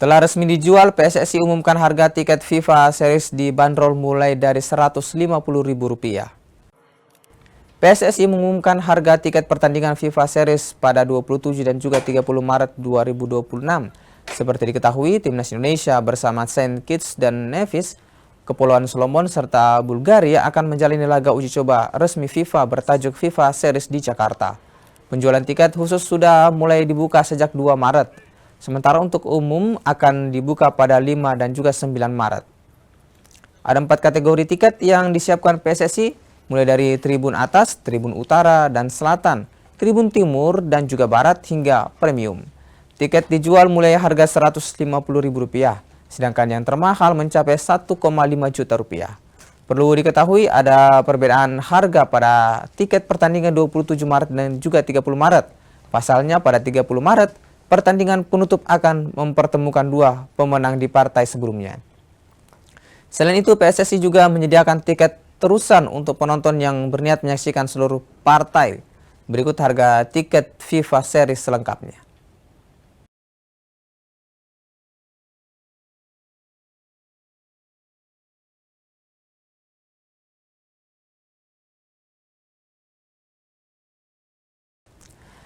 Telah resmi dijual, PSSI umumkan harga tiket FIFA Series dibanderol mulai dari Rp150.000. PSSI mengumumkan harga tiket pertandingan FIFA Series pada 27 dan juga 30 Maret 2026. Seperti diketahui, Timnas Indonesia bersama Saint Kitts dan Nevis, Kepulauan Solomon, serta Bulgaria akan menjalani laga uji coba resmi FIFA bertajuk FIFA Series di Jakarta. Penjualan tiket khusus sudah mulai dibuka sejak 2 Maret. Sementara untuk umum akan dibuka pada 5 dan juga 9 Maret. Ada 4 kategori tiket yang disiapkan PSSI, mulai dari tribun atas, tribun utara dan selatan, tribun timur dan juga barat hingga premium. Tiket dijual mulai harga Rp150.000, sedangkan yang termahal mencapai Rp1,5 juta. Perlu diketahui ada perbedaan harga pada tiket pertandingan 27 Maret dan juga 30 Maret. Pasalnya pada 30 Maret, pertandingan penutup akan mempertemukan dua pemenang di partai sebelumnya. Selain itu, PSSI juga menyediakan tiket terusan untuk penonton yang berniat menyaksikan seluruh partai. Berikut harga tiket FIFA Series selengkapnya.